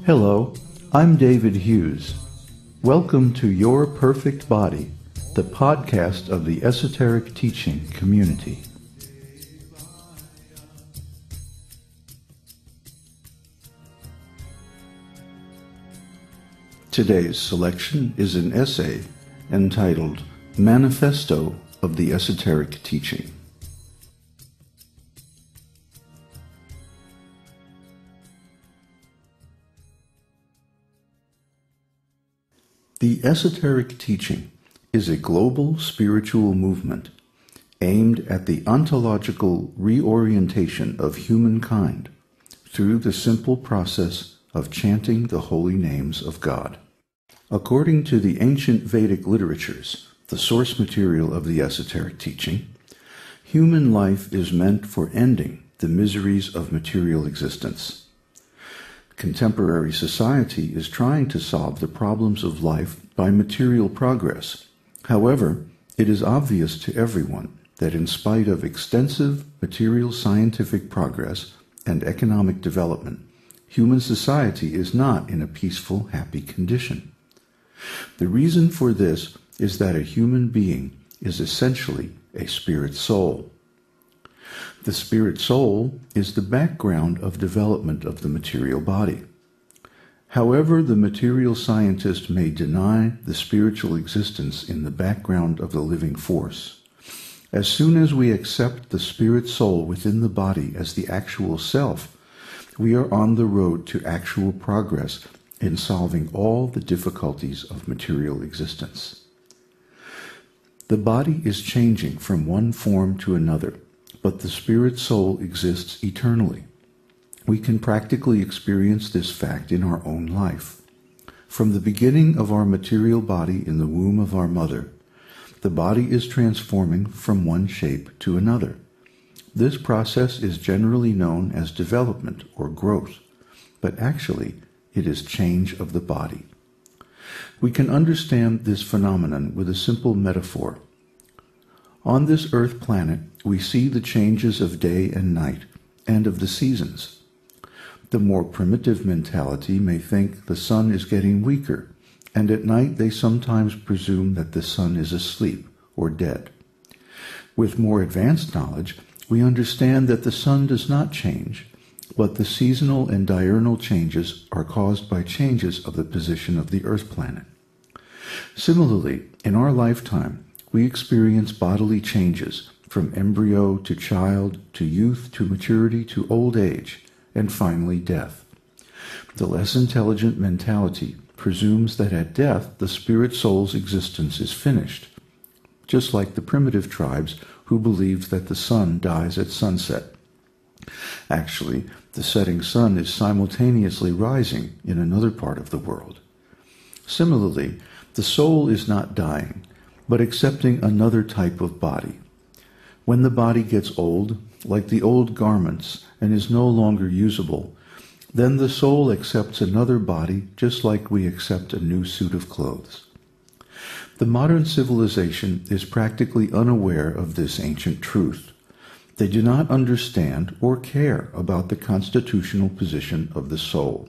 Hello, I'm David Hughes. Welcome to Your Perfect Body, the podcast of the Esoteric Teaching community. Today's selection is an essay entitled Manifesto of the Esoteric Teaching. The Esoteric Teaching is a global spiritual movement aimed at the ontological reorientation of humankind through the simple process of chanting the holy names of God. According to the ancient Vedic literatures, the source material of the Esoteric Teaching, human life is meant for ending the miseries of material existence. Contemporary society is trying to solve the problems of life by material progress. However, it is obvious to everyone that in spite of extensive material scientific progress and economic development, human society is not in a peaceful, happy condition. The reason for this is that a human being is essentially a spirit soul. The spirit soul is the background of development of the material body. However, the material scientist may deny the spiritual existence in the background of the living force. As soon as we accept the spirit soul within the body as the actual self, we are on the road to actual progress in solving all the difficulties of material existence. The body is changing from one form to another, but the spirit soul exists eternally. We can practically experience this fact in our own life. From the beginning of our material body in the womb of our mother, the body is transforming from one shape to another. This process is generally known as development or growth, but actually it is change of the body. We can understand this phenomenon with a simple metaphor. On this earth planet, we see the changes of day and night, and of the seasons. The more primitive mentality may think the sun is getting weaker, and at night they sometimes presume that the sun is asleep or dead. With more advanced knowledge, we understand that the sun does not change, but the seasonal and diurnal changes are caused by changes of the position of the earth planet. Similarly, in our lifetime, we experience bodily changes from embryo to child to youth to maturity to old age, and finally death. The less intelligent mentality presumes that at death the spirit soul's existence is finished, just like the primitive tribes who believed that the sun dies at sunset. Actually, the setting sun is simultaneously rising in another part of the world. Similarly, the soul is not dying, but accepting another type of body. When the body gets old, like the old garments, and is no longer usable, then the soul accepts another body just like we accept a new suit of clothes. The modern civilization is practically unaware of this ancient truth. They do not understand or care about the constitutional position of the soul.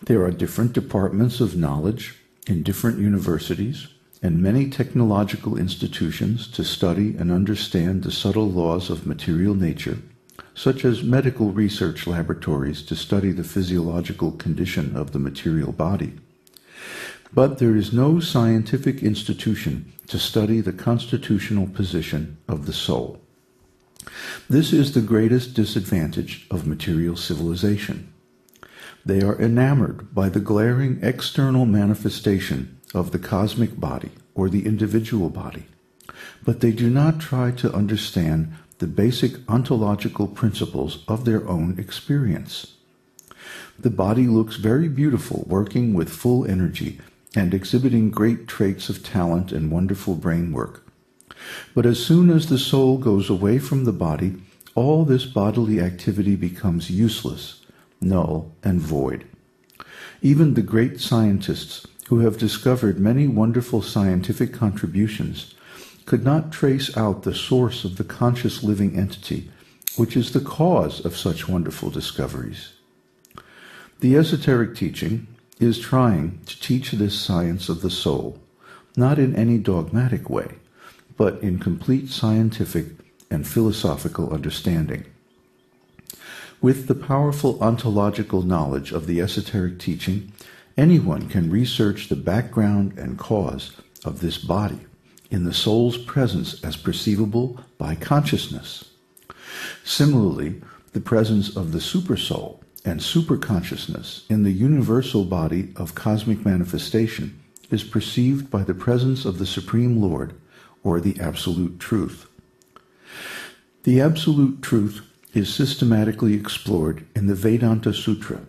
There are different departments of knowledge in different universities and many technological institutions to study and understand the subtle laws of material nature, such as medical research laboratories to study the physiological condition of the material body. But there is no scientific institution to study the constitutional position of the soul. This is the greatest disadvantage of material civilization. They are enamored by the glaring external manifestation of the cosmic body or the individual body, but they do not try to understand the basic ontological principles of their own experience. The body looks very beautiful working with full energy and exhibiting great traits of talent and wonderful brain work. But as soon as the soul goes away from the body, all this bodily activity becomes useless, null, and void. Even the great scientists who have discovered many wonderful scientific contributions could not trace out the source of the conscious living entity, which is the cause of such wonderful discoveries. The esoteric teaching is trying to teach this science of the soul, not in any dogmatic way, but in complete scientific and philosophical understanding. With the powerful ontological knowledge of the esoteric teaching, anyone can research the background and cause of this body in the soul's presence as perceivable by consciousness. Similarly, the presence of the supersoul and superconsciousness in the universal body of cosmic manifestation is perceived by the presence of the Supreme Lord, or the Absolute Truth. The Absolute Truth is systematically explored in the Vedanta Sutra,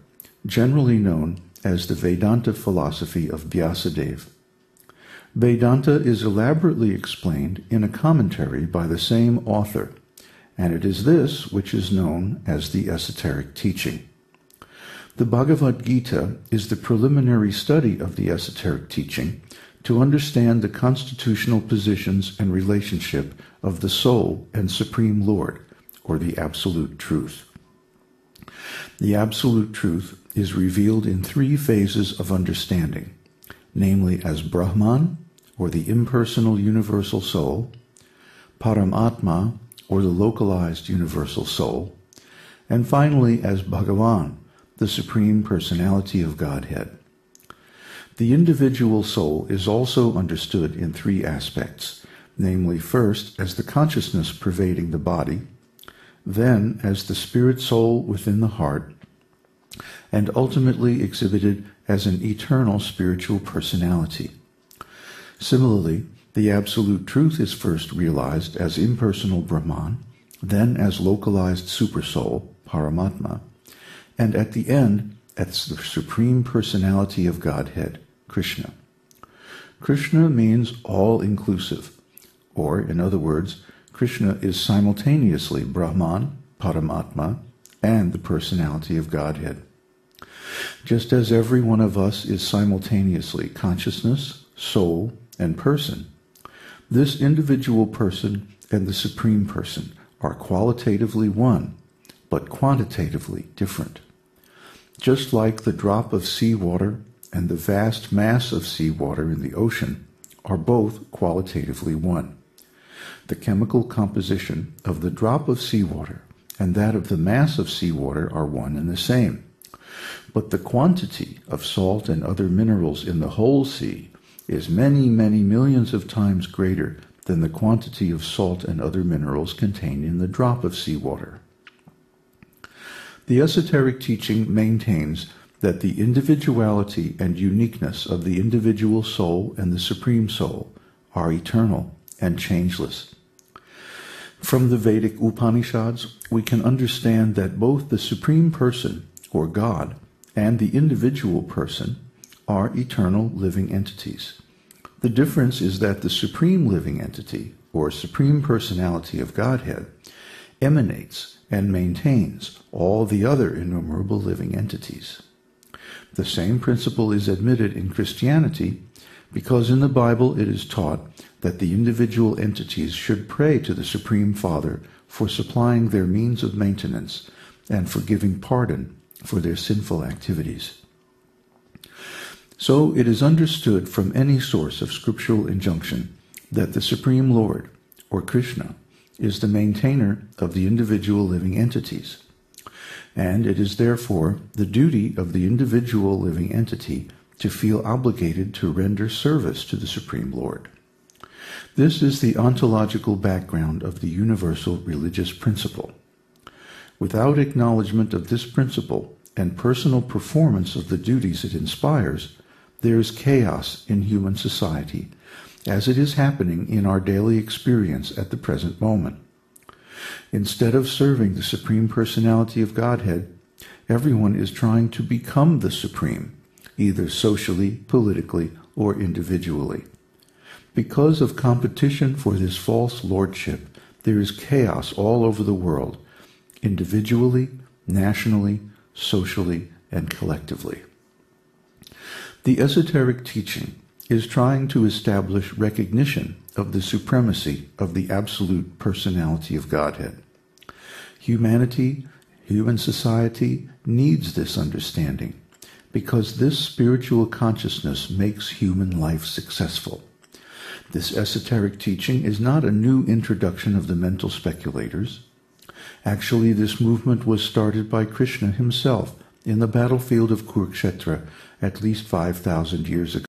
generally known as the Vedanta philosophy of Vyasadeva. Vedanta is elaborately explained in a commentary by the same author, and it is this which is known as the esoteric teaching. The Bhagavad Gita is the preliminary study of the esoteric teaching to understand the constitutional positions and relationship of the soul and Supreme Lord, or the Absolute Truth. The Absolute Truth is revealed in three phases of understanding, namely as Brahman, or the impersonal universal soul, Paramatma, or the localized universal soul, and finally as Bhagavan, the Supreme Personality of Godhead. The individual soul is also understood in three aspects, namely first as the consciousness pervading the body, then as the spirit soul within the heart, and ultimately exhibited as an eternal spiritual personality. Similarly, the Absolute Truth is first realized as impersonal Brahman, then as localized Supersoul, Paramatma, and at the end as the Supreme Personality of Godhead, Krishna. Krishna means all-inclusive, or, in other words, Krishna is simultaneously Brahman, Paramatma, and the Personality of Godhead. Just as every one of us is simultaneously consciousness, soul, and person, this individual person and the Supreme Person are qualitatively one, but quantitatively different. Just like the drop of seawater and the vast mass of seawater in the ocean are both qualitatively one. The chemical composition of the drop of seawater and that of the mass of seawater are one and the same. But the quantity of salt and other minerals in the whole sea is many, many millions of times greater than the quantity of salt and other minerals contained in the drop of seawater. The esoteric teaching maintains that the individuality and uniqueness of the individual soul and the Supreme Soul are eternal and changeless. From the Vedic Upanishads, we can understand that both the Supreme Person, or God, and the individual person are eternal living entities. The difference is that the Supreme Living Entity, or Supreme Personality of Godhead, emanates and maintains all the other innumerable living entities. The same principle is admitted in Christianity because in the Bible it is taught that the individual entities should pray to the Supreme Father for supplying their means of maintenance and for giving pardon for their sinful activities. So it is understood from any source of scriptural injunction that the Supreme Lord, or Krishna, is the maintainer of the individual living entities, and it is therefore the duty of the individual living entity to feel obligated to render service to the Supreme Lord. This is the ontological background of the universal religious principle. Without acknowledgement of this principle and personal performance of the duties it inspires, there is chaos in human society, as it is happening in our daily experience at the present moment. Instead of serving the Supreme Personality of Godhead, everyone is trying to become the Supreme, either socially, politically, or individually. Because of competition for this false lordship, there is chaos all over the world, individually, nationally, socially, and collectively. The esoteric teaching is trying to establish recognition of the supremacy of the absolute personality of Godhead. Human society needs this understanding because this spiritual consciousness makes human life successful. This esoteric teaching is not a new introduction of the mental speculators. Actually, this movement was started by Krishna himself in the battlefield of Kurukshetra at least 5,000 years ago.